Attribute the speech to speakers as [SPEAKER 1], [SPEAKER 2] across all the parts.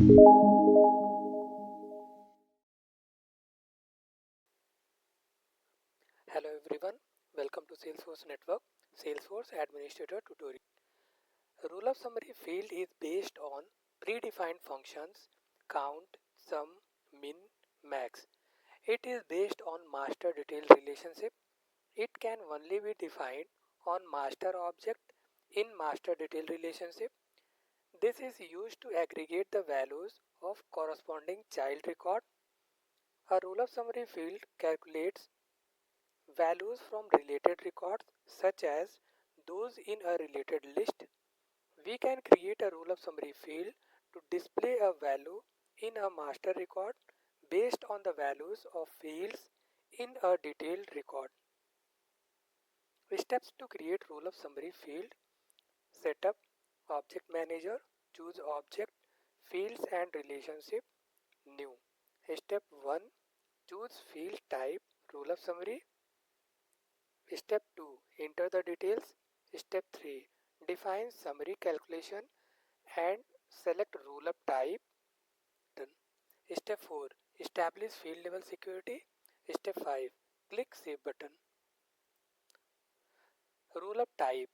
[SPEAKER 1] Hello everyone, welcome to Salesforce Network Salesforce Administrator Tutorial. Rule of summary field is based on predefined functions count, sum, min, max. It is based on master detail relationship. It can only be defined on master object in master detail relationship. This is used to aggregate the values of corresponding child record. A rule of summary field calculates values from related records such as those in a related list. We can create a rule of summary field to display a value in a master record based on the values of fields in a detailed record. Steps to create rule of summary field: setup, object manager, choose object, fields and relationship, new. Step 1, choose field type, rule of summary. Step 2, enter the details. Step 3, define summary calculation and select rule of type. Done. Step 4, establish field level security. Step 5, click save button. Rule of type,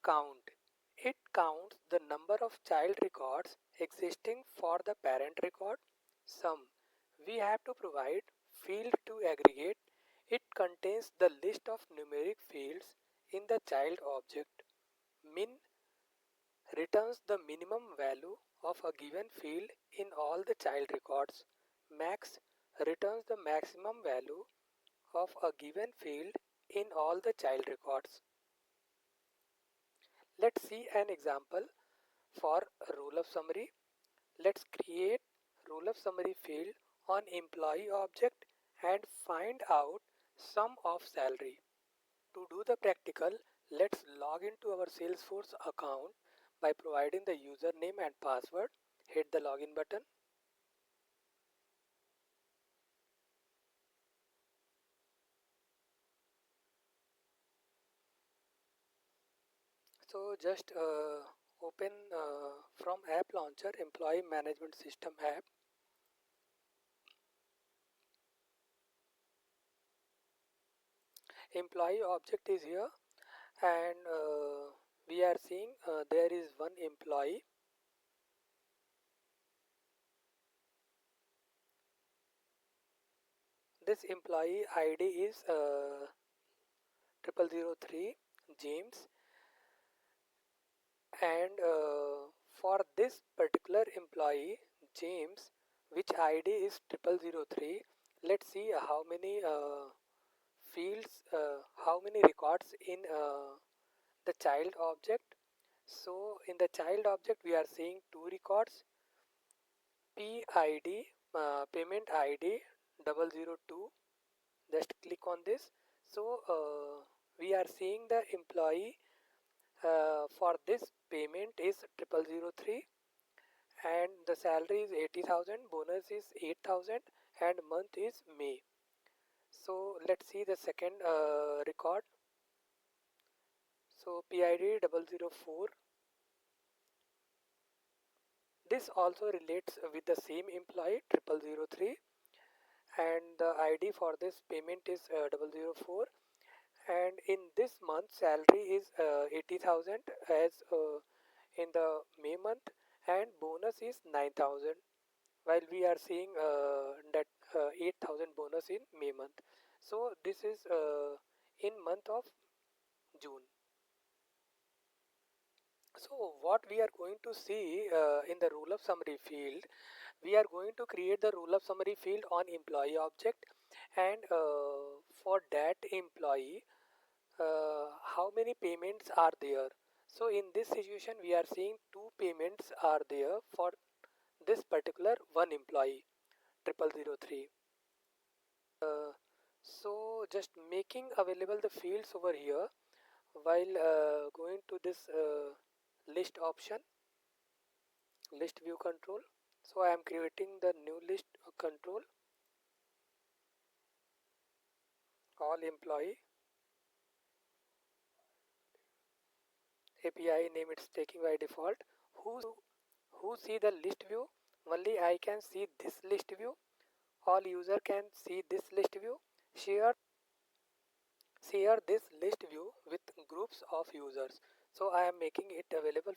[SPEAKER 1] count. It counts the number of child records existing for the parent record. Sum, we have to provide field to aggregate. It contains the list of numeric fields in the child object. Min returns the minimum value of a given field in all the child records. Max returns the maximum value of a given field in all the child records. Let's see an example for a rule of summary. Let's create rule of summary field on employee object and find out sum of salary. To do the practical, let's log into our Salesforce account by providing the username and password. Hit the login button. So just open from app launcher employee management system app. Employee object is here and we are seeing there is one employee. This employee ID is 0003 James, and for this particular employee James, which ID is 0003, let's see how many fields, how many records in the child object. So in the child object we are seeing two records, PID, payment ID 002. Just click on this. So we are seeing the employee for this payment is 0003 and the salary is 80,000, bonus is 8,000 and month is May. So let's see the second record. So PID 004. This also relates with the same employee 0003 and the ID for this payment is 004, and in this month salary is 80,000 as in the May month and bonus is 9,000, while we are seeing that 8,000 bonus in May month. So this is in month of June. So what we are going to see in the rule of summary field, we are going to create the rule of summary field on employee object, and for that employee how many payments are there. So in this situation we are seeing two payments are there for this particular one employee 0003. So just making available the fields over here while going to this list option, list view control. So I am creating the new list control, all employee, API name it's taking by default. Who see the list view only I can see this list view. All user can see this list view. Share this list view with groups of users. So I am making it available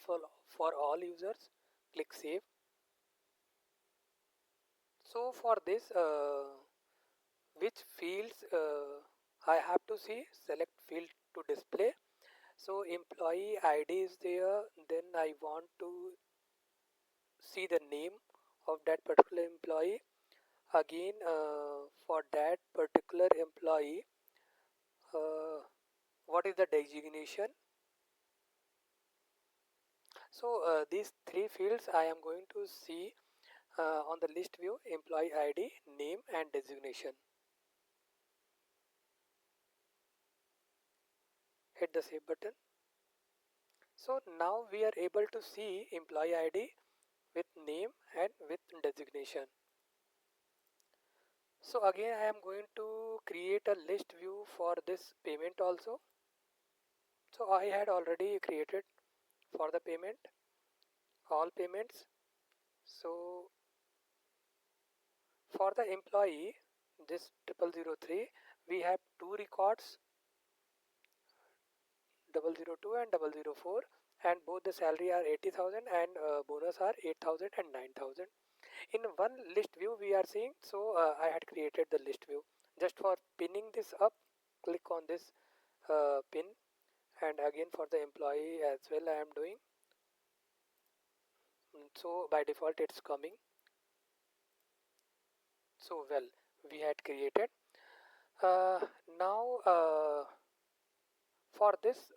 [SPEAKER 1] for all users. Click save. So for this, which fields I have to see? Select field to display. So employee ID is there. Then I want to see the name of that particular employee. Again, for that particular employee, what is the designation? So these three fields I am going to see on the list view: employee ID, name and designation. Hit the save button. So now we are able to see employee ID with name and with designation. So again I am going to create a list view for this payment also. So I had already created for the payment, all payments. So for the employee, this 0003, we have two records, 002 and 004, and both the salary are 80,000 and bonus are 8,000 and 9,000. In one list view we are seeing, so I had created the list view. Just for pinning this up, click on this pin, and again for the employee as well I am doing. So by default it's coming. So well, we had created. Uh, Now for this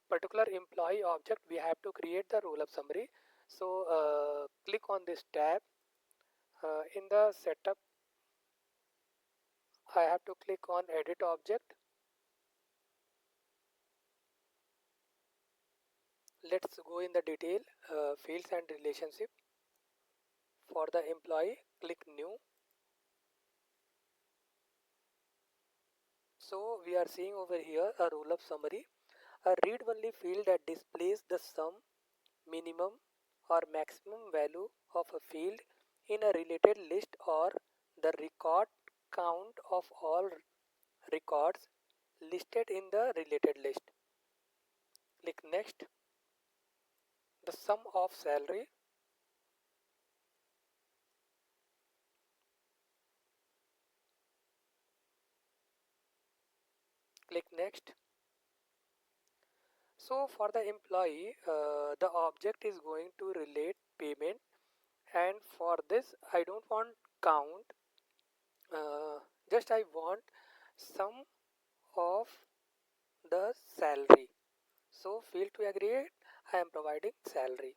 [SPEAKER 1] particular employee object we have to create the roll up summary. So click on this tab. In the setup I have to click on edit object. Let's go in the detail, fields and relationship. For the employee, click new. So we are seeing over here a roll up summary, a read only field that displays the sum, minimum or maximum value of a field in a related list, or the record count of all records listed in the related list. Click next. The sum of salary. Click next. So for the employee, the object is going to relate payment, and for this I don't want count, just I want sum of the salary. So field to aggregate, I am providing salary.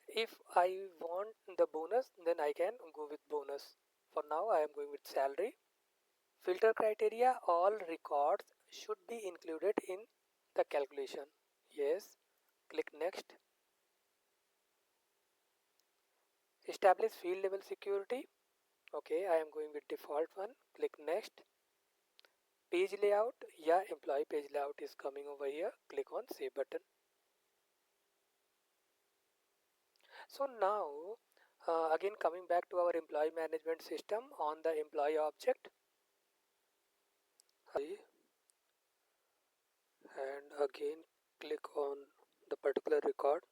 [SPEAKER 1] If I want the bonus, then I can go with bonus. For now I am going with salary. Filter criteria, all records should be included in the calculation. Yes. Click next. Establish field level security. Okay, I am going with default one. Click next. Page layout. Yeah, employee page layout is coming over here. Click on save button. So now again coming back to our employee management system, on the employee object, and again click on the particular record.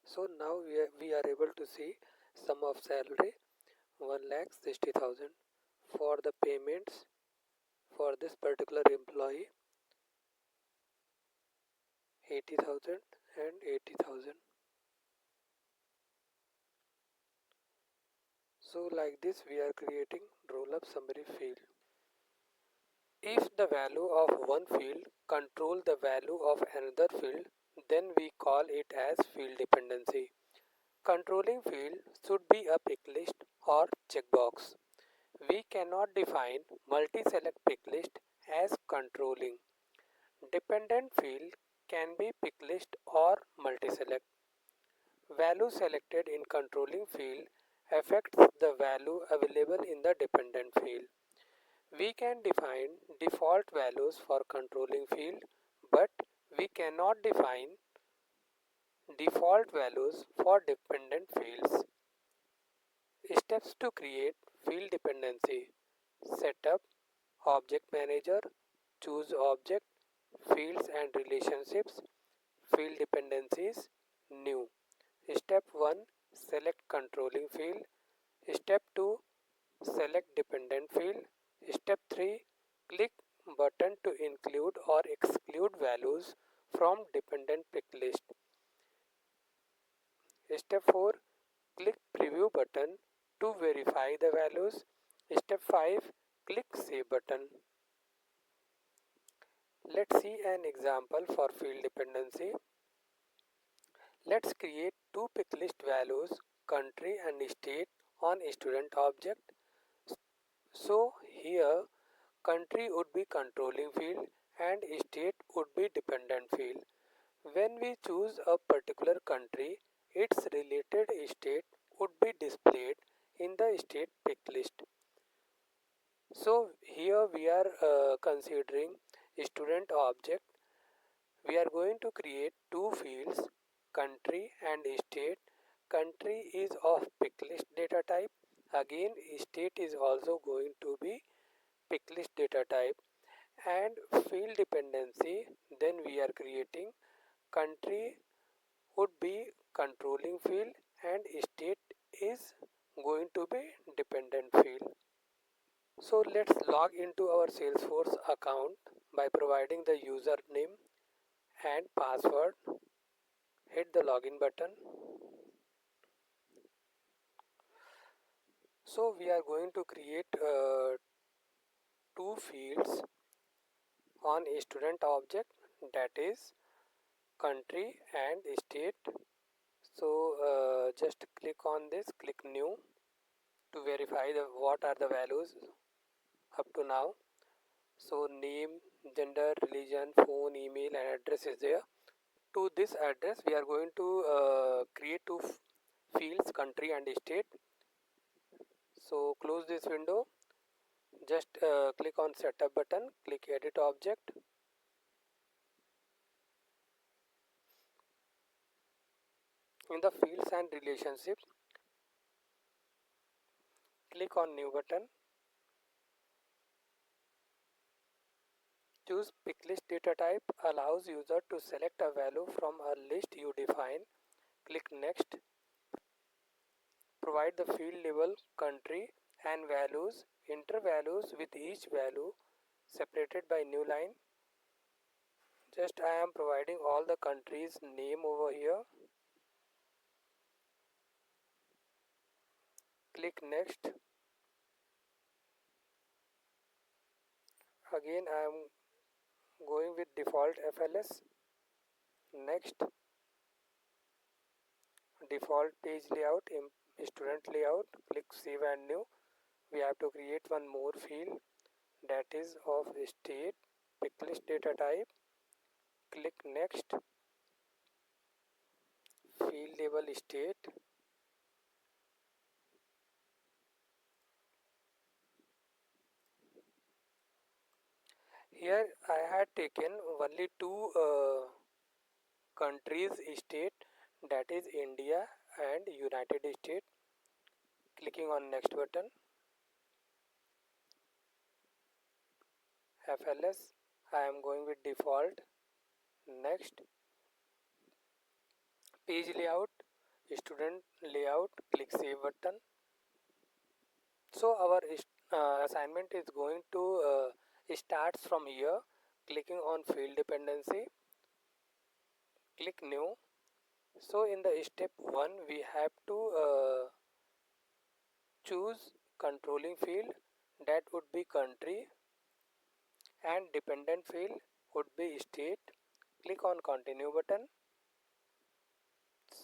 [SPEAKER 1] So now we are able to see sum of salary 1,60,000. For the payments for this particular employee, 80,000 and 80,000. So like this we are creating roll up summary field. If the value of one field control the value of another field, then we call it as field dependency. Controlling field should be a pick list or checkbox. We cannot define multi-select pick list as controlling. Dependent field can be pick list or multi-select. Value selected in controlling field affects the value available in the dependent field. We can define default values for controlling field, but we cannot define Default values for dependent fields. Steps to create field dependency. Setup, object manager, choose object, fields and relationships, field dependencies, new. Step 1, select controlling field. Step 2, select dependent field. Step 3, click button to include or exclude values from dependent pick list. Step 4, click preview button to verify the values. Step 5, click save button. Let's see an example for field dependency. Let's create two pick list values, country and state, on student object. So here country would be controlling field and state would be dependent field. When we choose a particular country, its related state would be displayed in the state pick list. So here we are considering student object. We are going to create two fields, country and state. Country is of pick list data type. Again, state is also going to be pick list data type. And field dependency, then we are creating country would be controlling field and state is going to be dependent field. So let's log into our Salesforce account by providing the username and password. Hit the login button. So we are going to create two fields on a student object, that is country and state. So just click on this, click new to verify what are the values up to now. So name, gender, religion, phone, email and address is there. To this address we are going to create two fields, country and state. So close this window, just click on setup button, click edit object. In the fields and relationships, click on new button. Choose pick list data type, allows user to select a value from a list you define. Click next. Provide the field label, country and values. Enter values with each value separated by new line. Just I am providing all the countries name over here. Click next. Again I am going with default FLS. Next, default page layout, student layout. Click save and new. We have to create one more field, that is of state, pick list data type. Click next. Field label state. Here I had taken only two countries state, that is India and United States. Clicking on next button. FLS, I am going with default. Next, page layout, student layout. Click save button. So our assignment is going to starts from here. Clicking on field dependency, click new. So in the step 1 we have to choose controlling field, that would be country, and dependent field would be state. Click on continue button.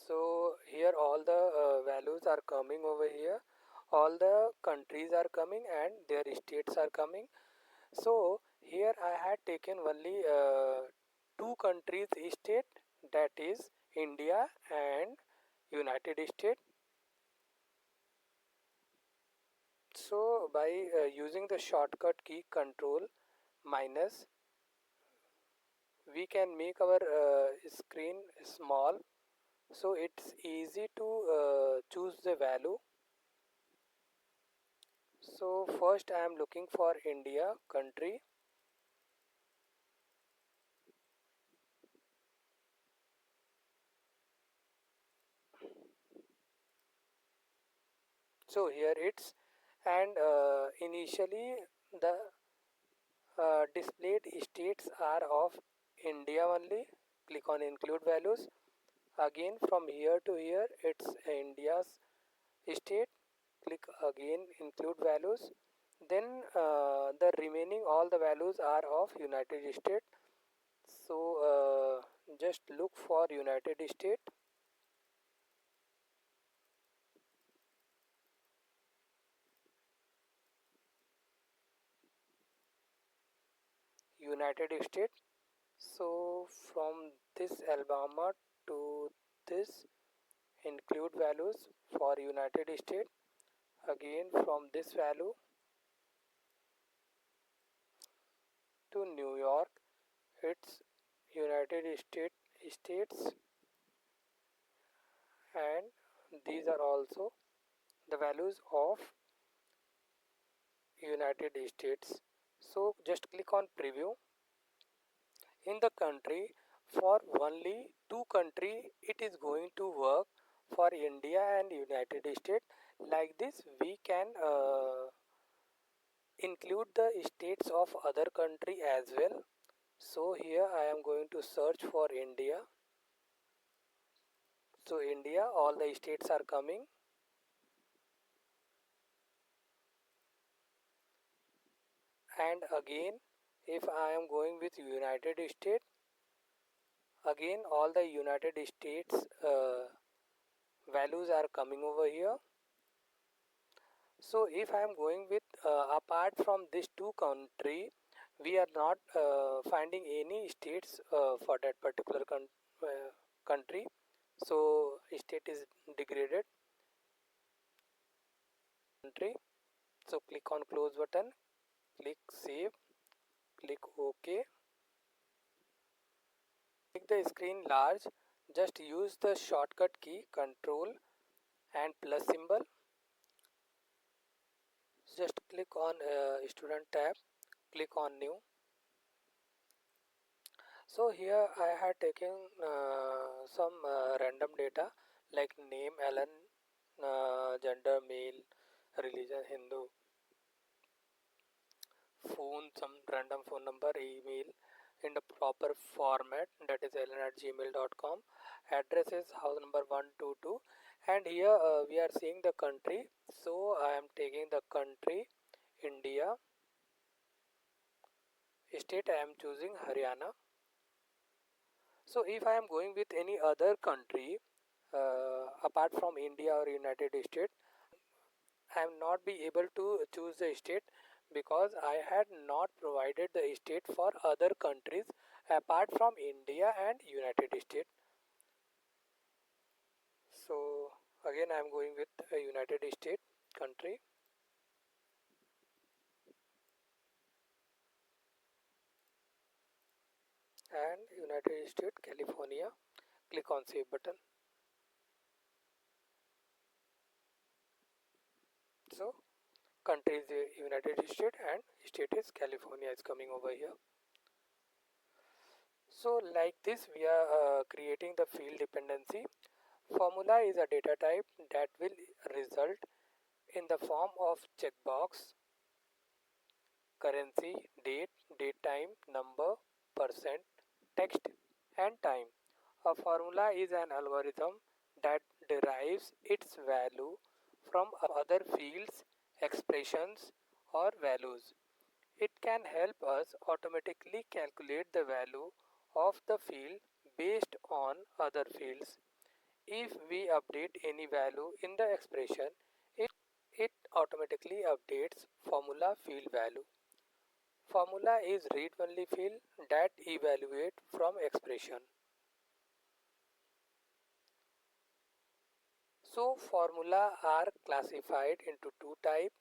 [SPEAKER 1] So here all the values are coming over here, all the countries are coming and their states are coming. So here I had taken only two countries state, that is India and United States. So by using the shortcut key control minus, we can make our screen small So it's easy to choose the value. So first I am looking for India country. So here it's, and initially the displayed states are of India only. Click on include values. Again from here to here it's India's state. Click again include values. Then the remaining all the values are of United States. So just look for United States. United States. So from this Alabama to this include values for United States. Again from this value to New York, it's United States, and these are also the values of United States. So just click on preview. In the country, for only two country it is going to work, for India and United States. Like this we can include the states of other country as well. So here I am going to search for India. So India, all the states are coming, and again if I am going with United States, again all the United States values are coming over here. So if I am going with apart from these two country, we are not finding any states for that particular country. So state is degraded country. So click on close button, click save, click OK. Make the screen large. Just use the shortcut key Control and plus symbol. Just click on student tab, click on new. So here I had taken some random data like name Alan, gender male, religion Hindu, phone some random phone number, email in the proper format, that is alan@gmail.com. Address is house number 122, and here we are seeing the country. So I am taking the country India. State I am choosing Haryana. So if I am going with any other country apart from India or United States, I am not be able to choose the state because I had not provided the state for other countries apart from India and United States. So again I am going with a United States country, and United States California. Click on save button. So country is United States and state is California is coming over here. So like this we are creating the field dependency. Formula is a data type that will result in the form of checkbox, currency, date time, number, percent, text, and time. A formula is an algorithm that derives its value from other fields, expressions, or values. It can help us automatically calculate the value of the field based on other fields. If we update any value in the expression, it automatically updates formula field value. Formula is read-only field that evaluate from expression. So formula are classified into two types.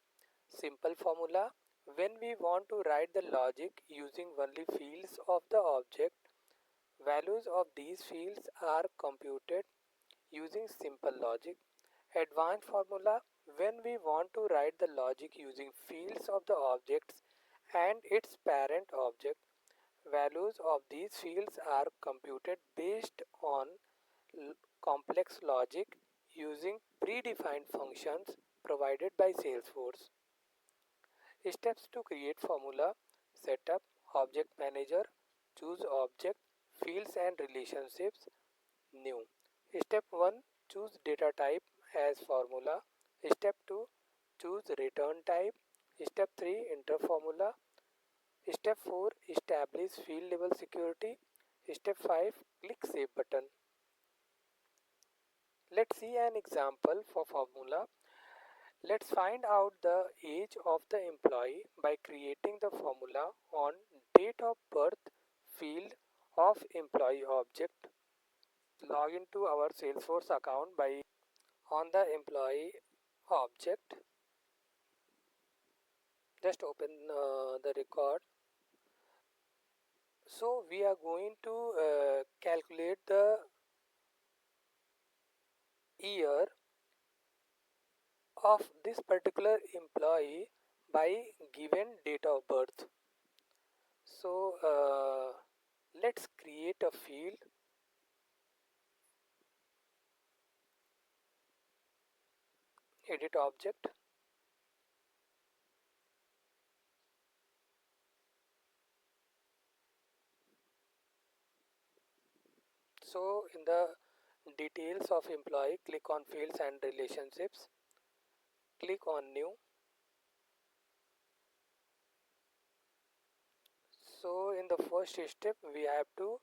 [SPEAKER 1] Simple formula, when we want to write the logic using only fields of the object, values of these fields are computed using simple logic. Advanced formula, when we want to write the logic using fields of the objects and its parent object. Values of these fields are computed based on complex logic using predefined functions provided by Salesforce. Steps to create formula: setup, object manager, choose object, fields and relationships, new. Step 1, choose data type as formula. Step 2, choose return type. Step 3, enter formula. Step 4, establish field level security. Step 5, click save button. Let's see an example for formula. Let's find out the age of the employee by creating the formula on date of birth field of employee object. Log into our Salesforce account by on the employee object. Just open the record. So we are going to calculate the year of this particular employee by given date of birth. So let's create a field. Edit object. So in the details of employee, click on fields and relationships. Click on new. So in the first step we have to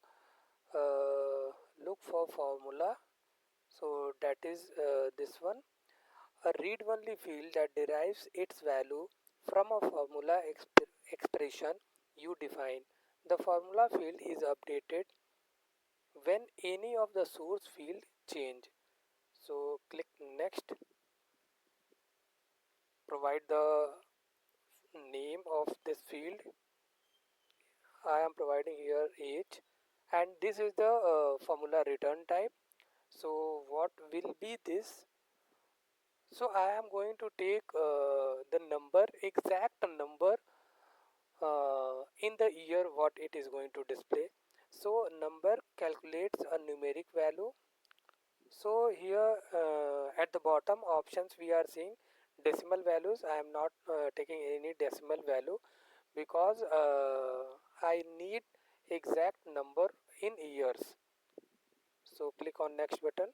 [SPEAKER 1] look for formula. So that is this one, a read-only field that derives its value from a formula expression you define. The formula field is updated when any of the source field change. So click next. Provide the name of this field. I am providing here age, and this is the formula return type. So what will be this? So I am going to take the number, exact number in the year what it is going to display. So number calculates a numeric value. So here at the bottom options we are seeing decimal values. I am not taking any decimal value because I need exact number in years. So click on next button.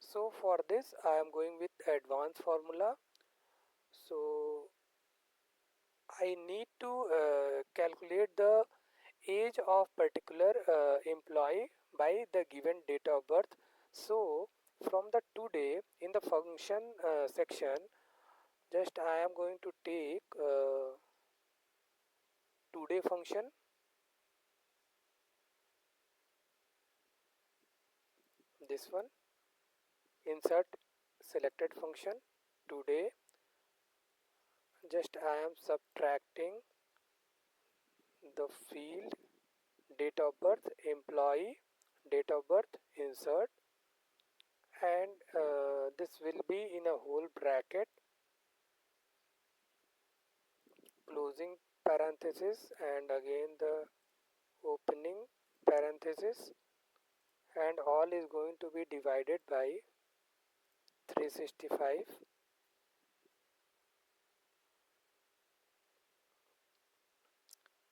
[SPEAKER 1] So for this I am going with advanced formula. So I need to calculate the age of particular employee by the given date of birth. So from the today in the function section, just I am going to take today function. This one, insert selected function today. Just I am subtracting the field date of birth, employee date of birth, insert, and this will be in a whole bracket, closing parenthesis, and again the opening parenthesis, and all is going to be divided by 365.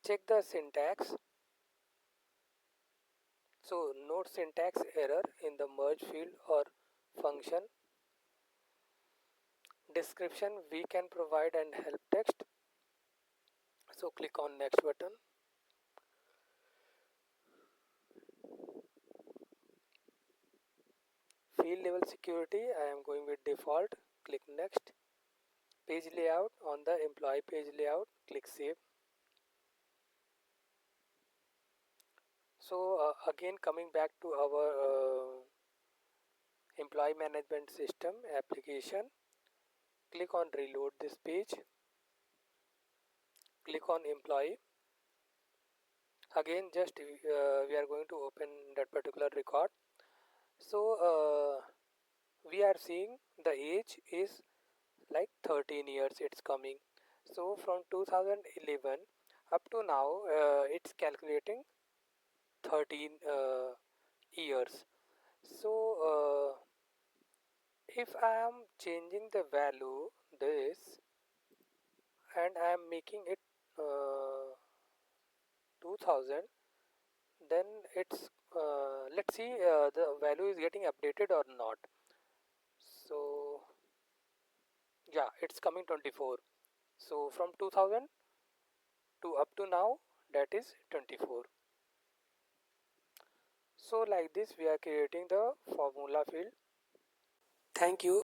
[SPEAKER 1] Check the syntax. So note syntax error in the merge field or function. Description we can provide and help text. So click on next button. Field level security I am going with default. Click next. Page layout, on the employee page layout, click save. So again coming back to our employee management system application, click on reload this page. Click on employee. Again just we are going to open that particular record. So we are seeing the age is like 13 years it's coming. So from 2011 up to now it's calculating 13 years. So if I am changing the value this and I am making it 2000, then it's let's see the value is getting updated or not. So yeah, it's coming 24. So from 2000 to up to now, that is 24. So like this we are creating the formula field. Thank you.